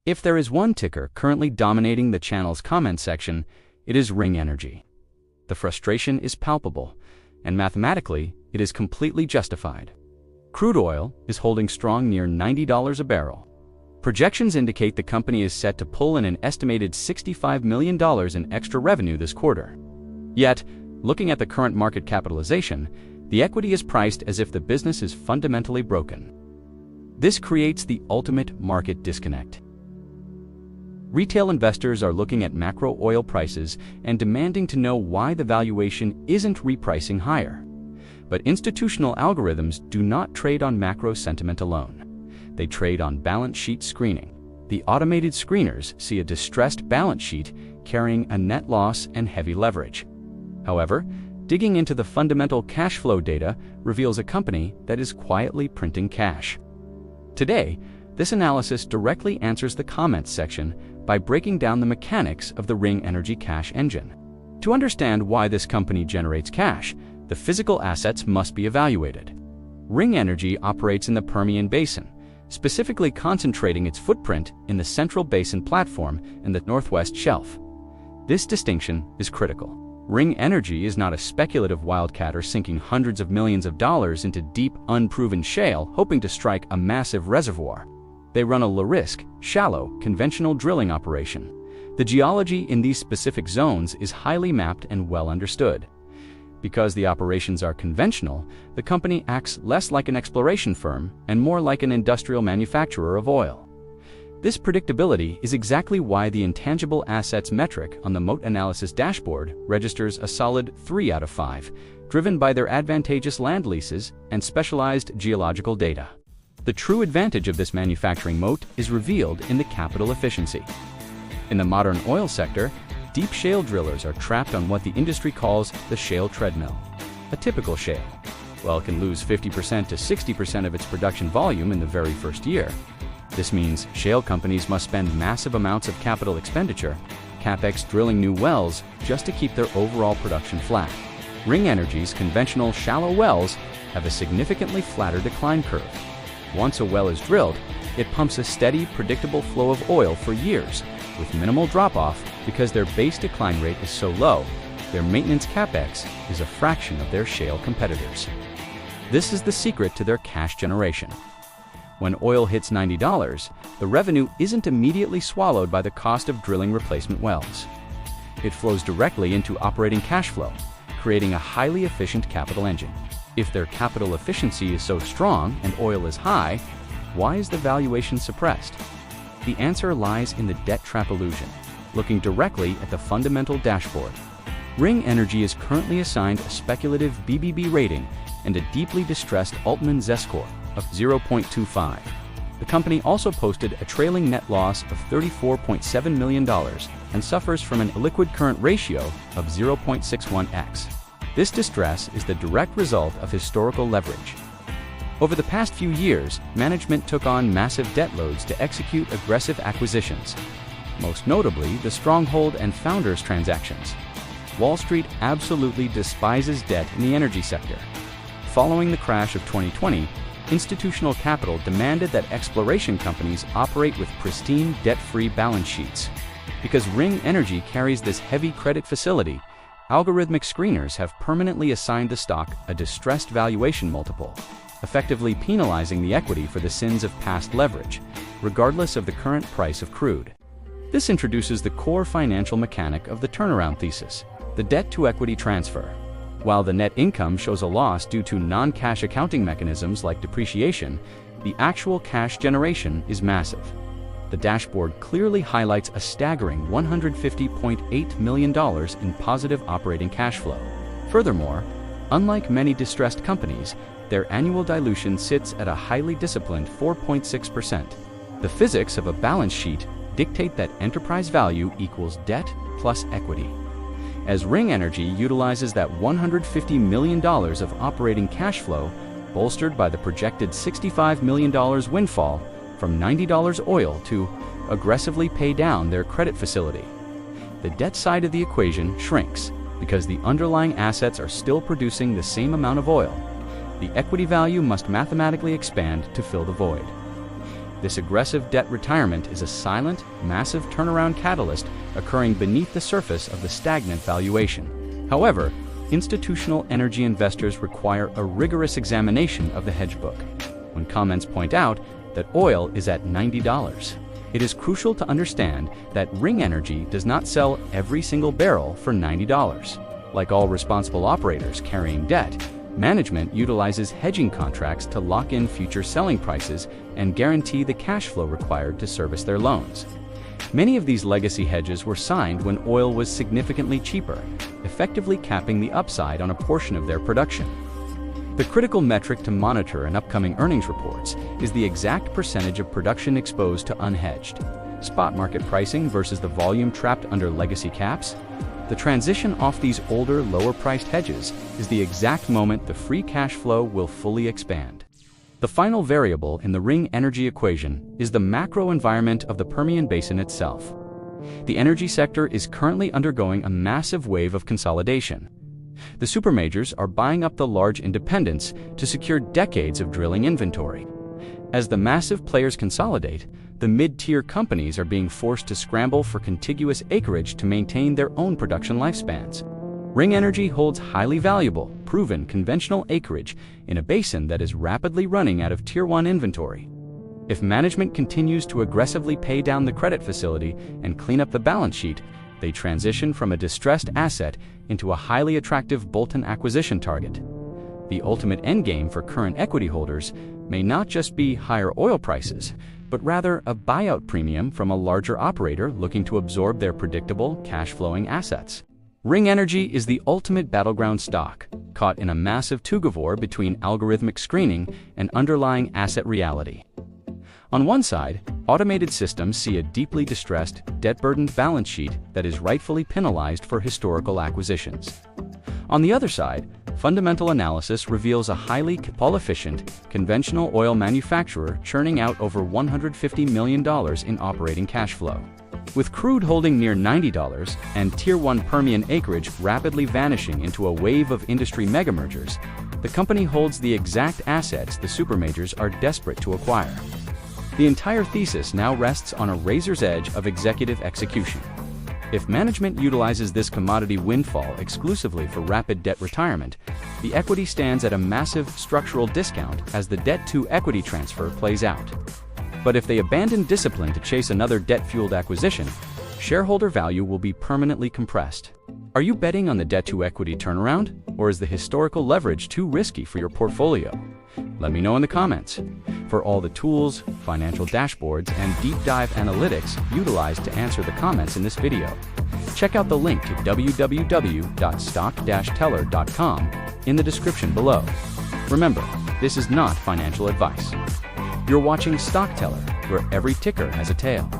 If there is one ticker currently dominating the channel's comment section, it is REI Energy. The frustration is palpable, and mathematically, it is completely justified. Crude oil is holding strong near $90 a barrel. Projections indicate the company is set to pull in an estimated $65 million in extra revenue this quarter. Yet, looking at the current market capitalization, the equity is priced as if the business is fundamentally broken. This creates the ultimate market disconnect. Retail investors are looking at macro oil prices and demanding to know why the valuation isn't repricing higher. But institutional algorithms do not trade on macro sentiment alone. They trade on balance sheet screening. The automated screeners see a distressed balance sheet carrying a net loss and heavy leverage. However, digging into the fundamental cash flow data reveals a company that is quietly printing cash. Today, this analysis directly answers the comments section by breaking down the mechanics of the REI Energy cash engine. To understand why this company generates cash, the physical assets must be evaluated. REI Energy operates in the Permian Basin, specifically concentrating its footprint in the Central Basin platform and the Northwest Shelf. This distinction is critical. REI Energy is not a speculative wildcatter sinking hundreds of millions of dollars into deep, unproven shale hoping to strike a massive reservoir. They run a low-risk, shallow, conventional drilling operation. The geology in these specific zones is highly mapped and well understood. Because the operations are conventional, the company acts less like an exploration firm and more like an industrial manufacturer of oil. This predictability is exactly why the intangible assets metric on the Moat analysis dashboard registers a solid 3 out of 5, driven by their advantageous land leases and specialized geological data. The true advantage of this manufacturing moat is revealed in the capital efficiency. In the modern oil sector, deep shale drillers are trapped on what the industry calls the shale treadmill. A typical shale, while it can lose 50% to 60% of its production volume in the very first year. This means shale companies must spend massive amounts of capital expenditure, CapEx drilling new wells, just to keep their overall production flat. REI Energy's conventional shallow wells have a significantly flatter decline curve. Once a well is drilled, it pumps a steady, predictable flow of oil for years, with minimal drop-off because their base decline rate is so low. Their maintenance CapEx is a fraction of their shale competitors. This is the secret to their cash generation. When oil hits $90, the revenue isn't immediately swallowed by the cost of drilling replacement wells. It flows directly into operating cash flow, creating a highly efficient capital engine. If their capital efficiency is so strong and oil is high, why is the valuation suppressed? The answer lies in the debt trap illusion, looking directly at the fundamental dashboard. REI Energy is currently assigned a speculative BBB rating and a deeply distressed Altman Z-score of 0.25. The company also posted a trailing net loss of $34.7 million and suffers from an illiquid current ratio of 0.61x. This distress is the direct result of historical leverage. Over the past few years, management took on massive debt loads to execute aggressive acquisitions, most notably the Stronghold and Founders transactions. Wall Street absolutely despises debt in the energy sector. Following the crash of 2020, institutional capital demanded that exploration companies operate with pristine, debt-free balance sheets. Because REI Energy carries this heavy credit facility, algorithmic screeners have permanently assigned the stock a distressed valuation multiple, effectively penalizing the equity for the sins of past leverage, regardless of the current price of crude. This introduces the core financial mechanic of the turnaround thesis, the debt-to-equity transfer. While the net income shows a loss due to non-cash accounting mechanisms like depreciation, the actual cash generation is massive. The dashboard clearly highlights a staggering $150.8 million in positive operating cash flow. Furthermore, unlike many distressed companies, their annual dilution sits at a highly disciplined 4.6%. The physics of a balance sheet dictate that enterprise value equals debt plus equity. As REI Energy utilizes that $150 million of operating cash flow, bolstered by the projected $65 million windfall from $90 oil, to aggressively pay down their credit facility. The debt side of the equation shrinks because the underlying assets are still producing the same amount of oil. The equity value must mathematically expand to fill the void. This aggressive debt retirement is a silent, massive turnaround catalyst occurring beneath the surface of the stagnant valuation. However, institutional energy investors require a rigorous examination of the hedge book. When comments point out that oil is at $90, it is crucial to understand that Ring Energy does not sell every single barrel for $90. Like all responsible operators carrying debt, management utilizes hedging contracts to lock in future selling prices and guarantee the cash flow required to service their loans. Many of these legacy hedges were signed when oil was significantly cheaper, effectively capping the upside on a portion of their production. The critical metric to monitor in upcoming earnings reports is the exact percentage of production exposed to unhedged. Spot market pricing versus the volume trapped under legacy caps. The transition off these older, lower-priced hedges is the exact moment the free cash flow will fully expand. The final variable in the Ring Energy equation is the macro environment of the Permian Basin itself. The energy sector is currently undergoing a massive wave of consolidation. The supermajors are buying up the large independents to secure decades of drilling inventory. As the massive players consolidate, the mid-tier companies are being forced to scramble for contiguous acreage to maintain their own production lifespans. Ring Energy holds highly valuable, proven conventional acreage in a basin that is rapidly running out of Tier 1 inventory. If management continues to aggressively pay down the credit facility and clean up the balance sheet, they transition from a distressed asset into a highly attractive bolt-on acquisition target. The ultimate endgame for current equity holders may not just be higher oil prices, but rather a buyout premium from a larger operator looking to absorb their predictable, cash-flowing assets. Ring Energy is the ultimate battleground stock, caught in a massive tug-of-war between algorithmic screening and underlying asset reality. On one side, automated systems see a deeply distressed, debt-burdened balance sheet that is rightfully penalized for historical acquisitions. On the other side, fundamental analysis reveals a highly capital-efficient, conventional oil manufacturer churning out over $150 million in operating cash flow. With crude holding near $90 and Tier 1 Permian acreage rapidly vanishing into a wave of industry megamergers, the company holds the exact assets the supermajors are desperate to acquire. The entire thesis now rests on a razor's edge of executive execution. If management utilizes this commodity windfall exclusively for rapid debt retirement, the equity stands at a massive structural discount as the debt-to-equity transfer plays out. But if they abandon discipline to chase another debt-fueled acquisition, shareholder value will be permanently compressed. Are you betting on the debt-to-equity turnaround, or is the historical leverage too risky for your portfolio? Let me know in the comments. For all the tools, financial dashboards, and deep dive analytics utilized to answer the comments in this video, check out the link to www.stock-teller.com in the description below. Remember, this is not financial advice. You're watching Stockteller, where every ticker has a tail.